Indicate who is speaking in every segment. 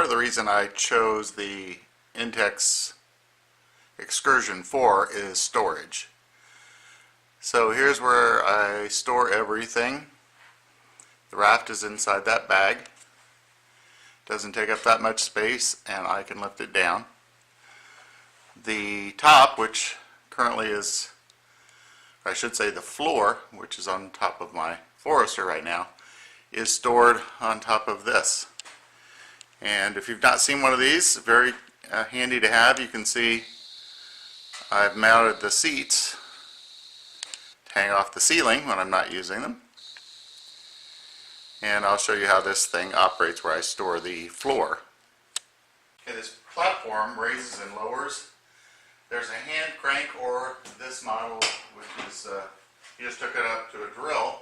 Speaker 1: of the reason I chose the Intex Excursion 4 is storage. So here's where I store everything. The raft is inside that bag. Doesn't take up that much space and I can lift it down. The top, which currently is, I should say the floor, which is on top of my Forester right now, is stored on top of this. And if you've not seen one of these, very handy to have. You can see I've mounted the seats to hang off the ceiling when I'm not using them. And I'll show you how this thing operates where I store the floor. Okay, this platform raises and lowers. There's a hand crank, or this model, which is, you just took it up to a drill,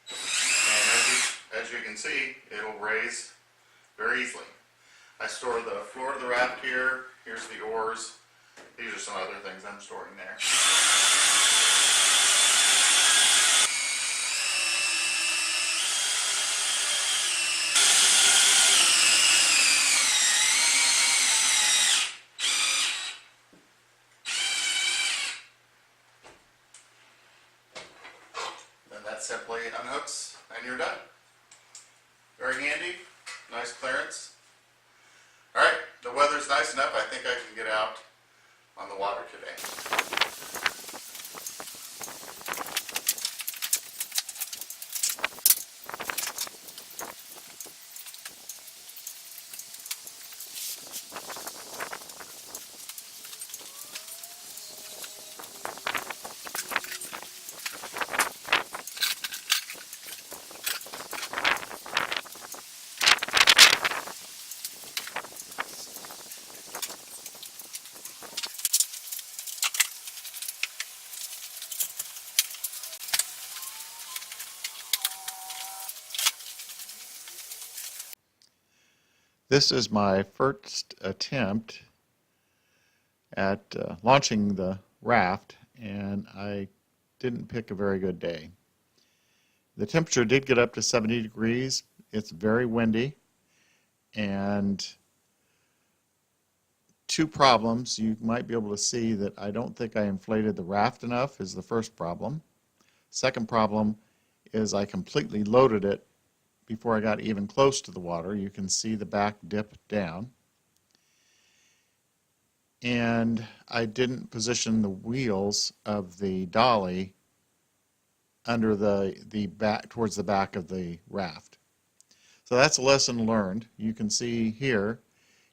Speaker 1: and as you can see, it'll raise very easily. I store the floor of the raft here. Here's the oars. These are some other things I'm storing there. Then that simply unhooks and you're done. Very handy, nice clearance. Alright, the weather's nice enough, I think I can get out on the water today. This is my first attempt at launching the raft, and I didn't pick a very good day. The temperature did get up to 70 degrees. It's very windy, and two problems. You might be able to see that I don't think I inflated the raft enough is the first problem. Second problem is I completely loaded it before I got even close to the water. You can see the back dip down. And I didn't position the wheels of the Dolly under the back, towards the back of the raft. So that's a lesson learned. You can see here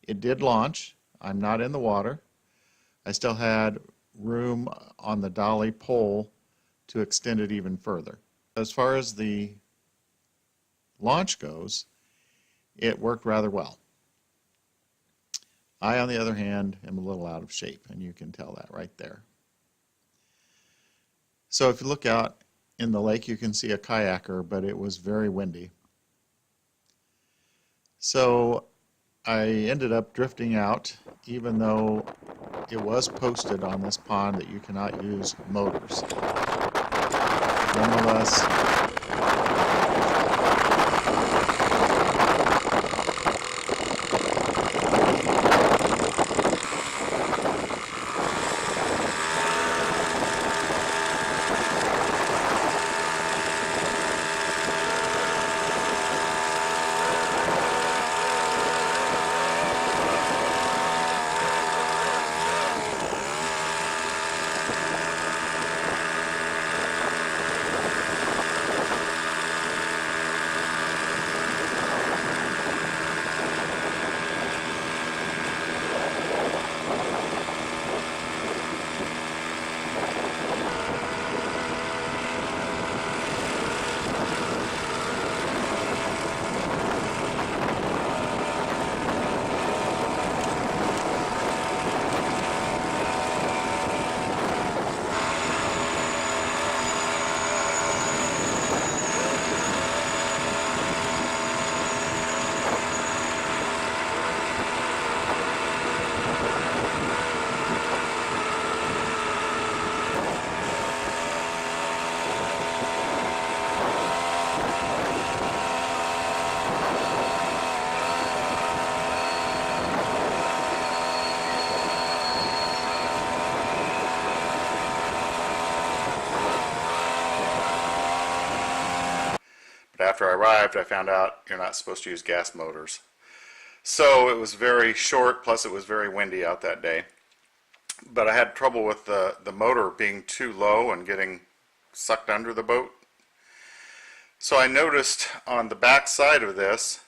Speaker 1: it did launch. I'm not in the water. I still had room on the Dolly pole to extend it even further. As far as the launch goes, it worked rather well. I, on the other hand, am a little out of shape, and you can tell that right there. So if you look out in the lake, you can see a kayaker, but it was very windy. So I ended up drifting out, even though it was posted on this pond that you cannot use motors. Nonetheless, after I arrived, I found out you're not supposed to use gas motors. So it was very short, plus it was very windy out that day. But I had trouble with the motor being too low and getting sucked under the boat. So I noticed on the back side of this,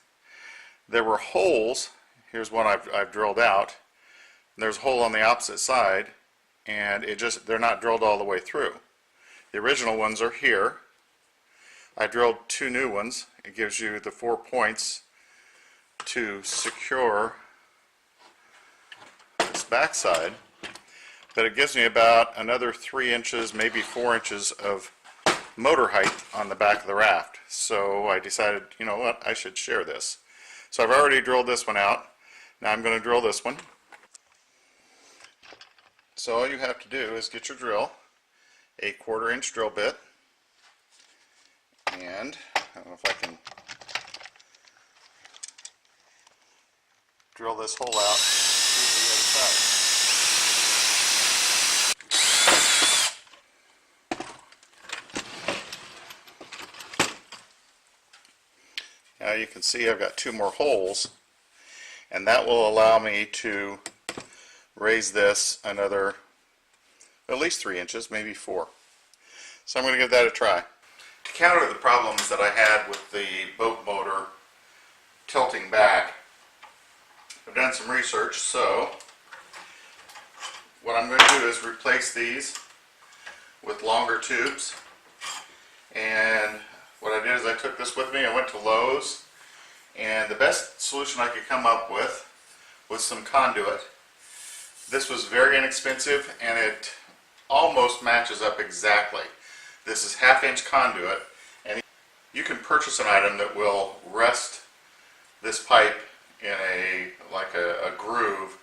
Speaker 1: there were holes. Here's one I've drilled out. There's a hole on the opposite side, and they're not drilled all the way through. The original ones are here. I drilled 2 new ones. It gives you the 4 points to secure this back side. But it gives me about another 3 inches, maybe 4 inches of motor height on the back of the raft. So I decided, you know what, I should share this. So I've already drilled this one out. Now I'm going to drill this one. So all you have to do is get your drill, a 1/4 inch drill bit, and I don't know if I can drill this hole out through the other side. Now you can see I've got 2 more holes, and that will allow me to raise this another at least 3 inches, maybe 4. So I'm going to give that a try. To counter the problems that I had with the boat motor tilting back, I've done some research. So what I'm going to do is replace these with longer tubes. And what I did is I took this with me. I went to Lowe's, and the best solution I could come up with was some conduit. This was very inexpensive, and it almost matches up exactly. This is 1/2 inch conduit, and you can purchase an item that will rest this pipe in a groove,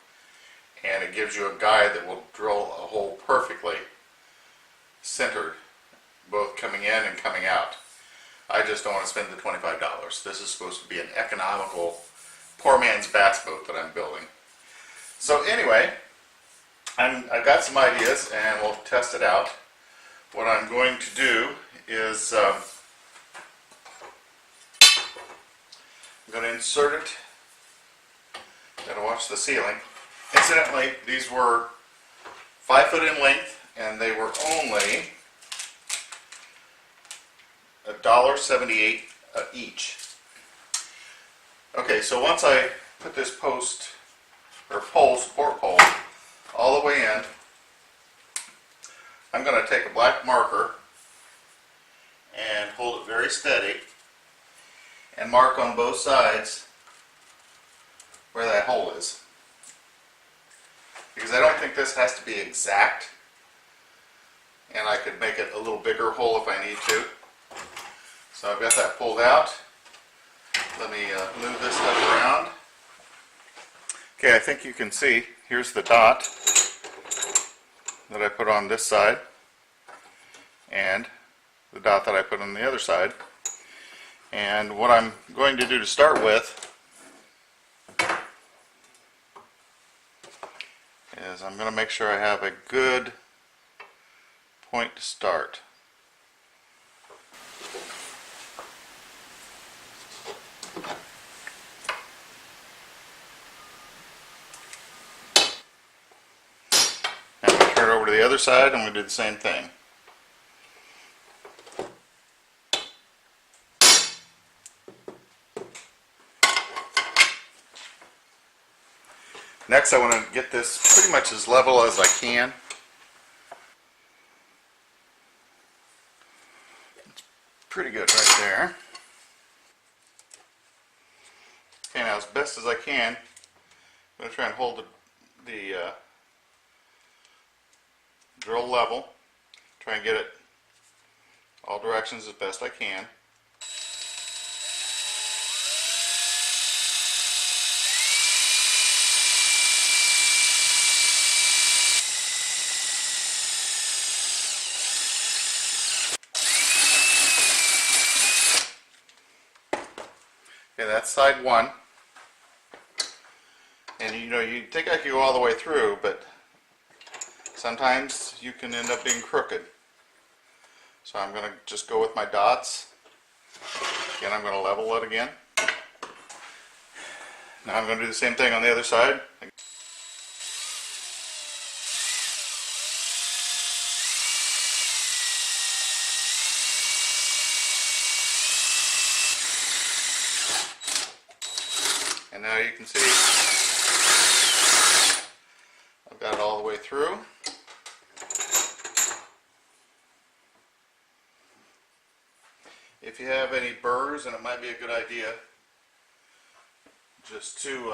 Speaker 1: and it gives you a guide that will drill a hole perfectly centered, both coming in and coming out. I just don't want to spend the $25. This is supposed to be an economical, poor man's bass boat that I'm building. So anyway, I've got some ideas, and we'll test it out. What I'm going to do is I'm going to insert it. Got to watch the ceiling. Incidentally, these were 5 foot in length, and they were only $1.78 each. Okay, so once I put this post or pole, support pole, all the way in, I'm going to take a black marker and hold it very steady and mark on both sides where that hole is. Because I don't think this has to be exact, and I could make it a little bigger hole if I need to. So I've got that pulled out. Let me move this stuff around. Okay, I think you can see, here's the dot that I put on this side, and the dot that I put on the other side. And what I'm going to do to start with is I'm going to make sure I have a good point to start. Now I'm going to turn it over to the other side, and I'm going to do the same thing. Next, I want to get this pretty much as level as I can. It's pretty good right there. Okay, now as best as I can, I'm going to try and hold the drill level. Try and get it all directions as best I can. Okay, that's side one. And you know, you'd think I could go all the way through, but sometimes you can end up being crooked. So I'm going to just go with my dots Again, I'm going to level it again. Now I'm going to do the same thing on the other side. And now you can see I've got it all the way through. If you have any burrs, then it might be a good idea just to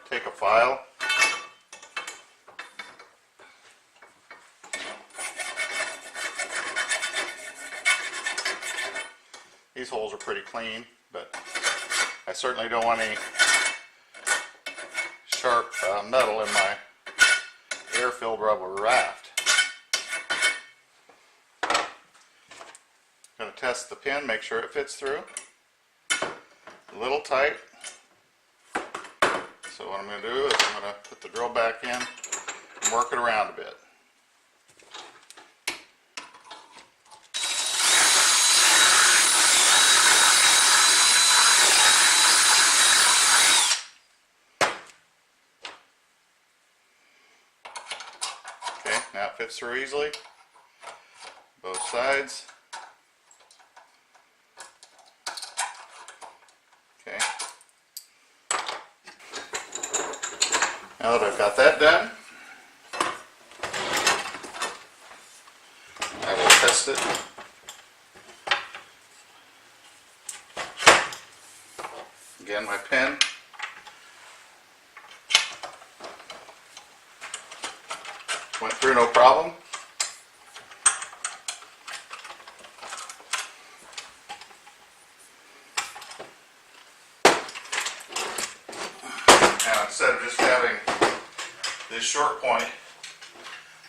Speaker 1: take a file These holes are pretty clean, but I certainly don't want any sharp metal in my air-filled rubber raft. I'm going to test the pin, make sure it fits through. A little tight. So what I'm going to do is I'm going to put the drill back in and work it around a bit. Okay, now it fits through easily, both sides. Okay. Now that I've got that done, I will test it. Again, my pen. Went through no problem. Now instead of just having this short point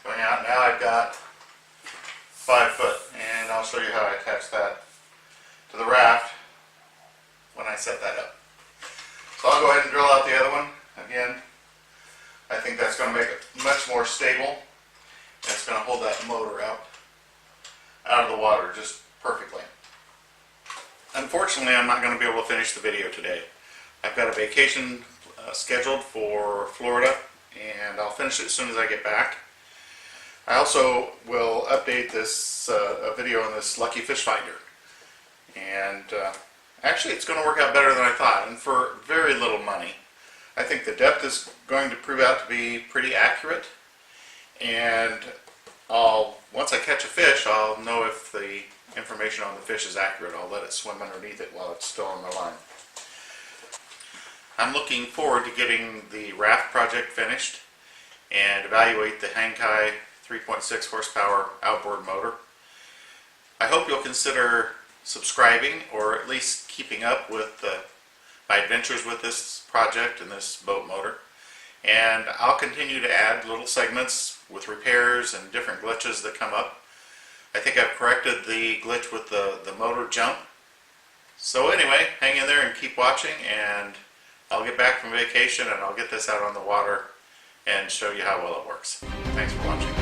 Speaker 1: going out, now I've got 5 foot, and I'll show you how I attach that to the raft when I set that up. So I'll go ahead and drill out the other one. Again, I think that's going to make it much more stable. It's going to hold that motor out of the water just perfectly. Unfortunately, I'm not going to be able to finish the video today. I've got a vacation scheduled for Florida, and I'll finish it as soon as I get back. I also will update this video on this lucky fish finder, and actually it's going to work out better than I thought, and for very little money. I think the depth is going to prove out to be pretty accurate, and once I catch a fish, I'll know if the information on the fish is accurate. I'll let it swim underneath it while it's still on the line. I'm looking forward to getting the raft project finished and evaluate the Hangkai 3.6 horsepower outboard motor. I hope you'll consider subscribing, or at least keeping up with my adventures with this project and this boat motor. And I'll continue to add little segments with repairs and different glitches that come up. I think I've corrected the glitch with the motor jump. So anyway, hang in there and keep watching, and I'll get back from vacation and I'll get this out on the water and show you how well it works. Thanks for watching.